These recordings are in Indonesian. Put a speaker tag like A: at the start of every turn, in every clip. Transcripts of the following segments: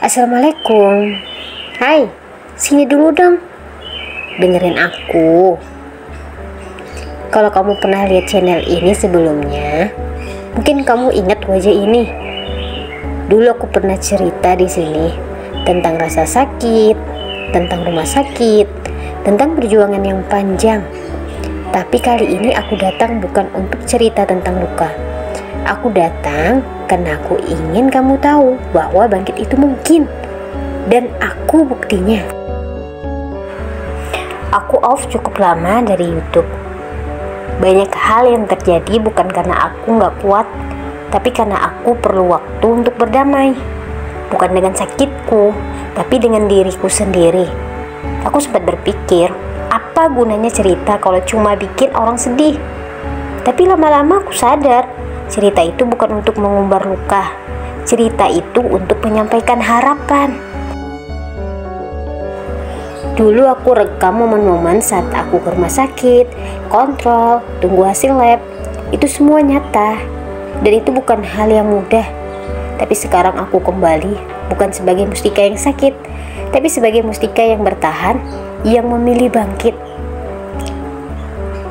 A: Assalamualaikum. Hai, sini dulu dong. Dengerin aku. Kalau kamu pernah lihat channel ini sebelumnya, mungkin kamu ingat wajah ini. Dulu aku pernah cerita di sini tentang rasa sakit, tentang rumah sakit, tentang perjuangan yang panjang. Tapi kali ini aku datang bukan untuk cerita tentang luka. Aku datang karena aku ingin kamu tahu bahwa bangkit itu mungkin. Dan aku buktinya. Aku off cukup lama dari YouTube. Banyak hal yang terjadi bukan karena aku gak kuat, tapi karena aku perlu waktu untuk berdamai. Bukan dengan sakitku, tapi dengan diriku sendiri. Aku sempat berpikir, apa gunanya cerita kalau cuma bikin orang sedih? Tapi lama-lama aku sadar, cerita itu bukan untuk mengumbar luka. Cerita itu untuk menyampaikan harapan. Dulu aku rekam momen-momen saat aku ke rumah sakit, kontrol, tunggu hasil lab. Itu semua nyata. Dan itu bukan hal yang mudah. Tapi sekarang aku kembali, bukan sebagai mustika yang sakit, tapi sebagai mustika yang bertahan, yang memilih bangkit.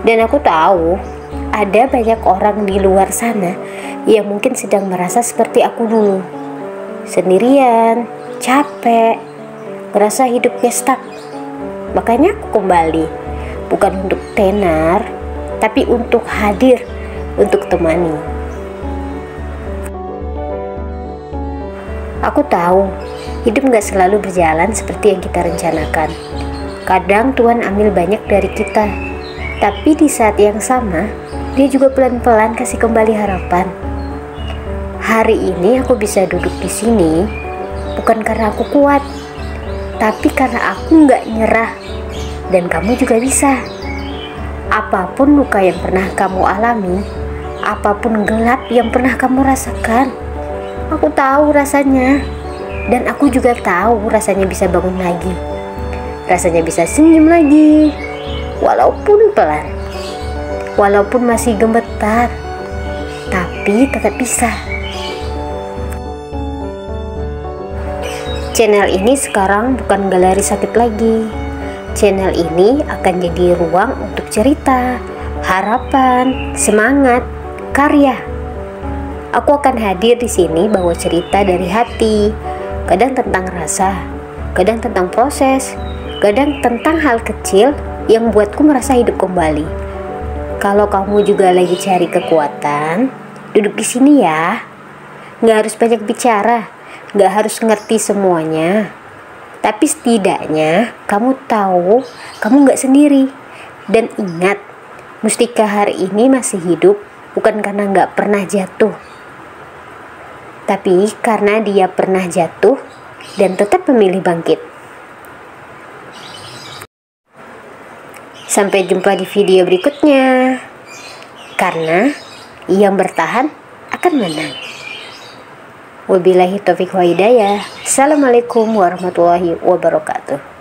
A: Dan aku tahu, ada banyak orang di luar sana yang mungkin sedang merasa seperti aku dulu. Sendirian, capek, merasa hidupnya stuck. Makanya aku kembali, bukan untuk tenar, tapi untuk hadir, untuk temani. Aku tahu, hidup gak selalu berjalan seperti yang kita rencanakan. Kadang Tuhan ambil banyak dari kita, tapi di saat yang sama, Dia juga pelan-pelan kasih kembali harapan. Hari ini aku bisa duduk di sini, bukan karena aku kuat, tapi karena aku gak nyerah. Dan kamu juga bisa. Apapun luka yang pernah kamu alami, apapun gelap yang pernah kamu rasakan, aku tahu rasanya. Dan aku juga tahu rasanya bisa bangun lagi. Rasanya bisa senyum lagi, walaupun pelan, walaupun masih gemetar, tapi tetap bisa. Channel ini sekarang bukan galeri sakit lagi. Channel ini akan jadi ruang untuk cerita, harapan, semangat, karya. Aku akan hadir di sini bawa cerita dari hati, kadang tentang rasa, kadang tentang proses, kadang tentang hal kecil yang buatku merasa hidup kembali. Kalau kamu juga lagi cari kekuatan, duduk di sini ya. Nggak harus banyak bicara, nggak harus ngerti semuanya. Tapi setidaknya kamu tahu kamu nggak sendiri. Dan ingat, mustika hari ini masih hidup bukan karena nggak pernah jatuh, tapi karena dia pernah jatuh dan tetap memilih bangkit. Sampai jumpa di video berikutnya. Karena yang bertahan akan menang. Wabillahi taufiq wa hidayah. Assalamualaikum warahmatullahi wabarakatuh.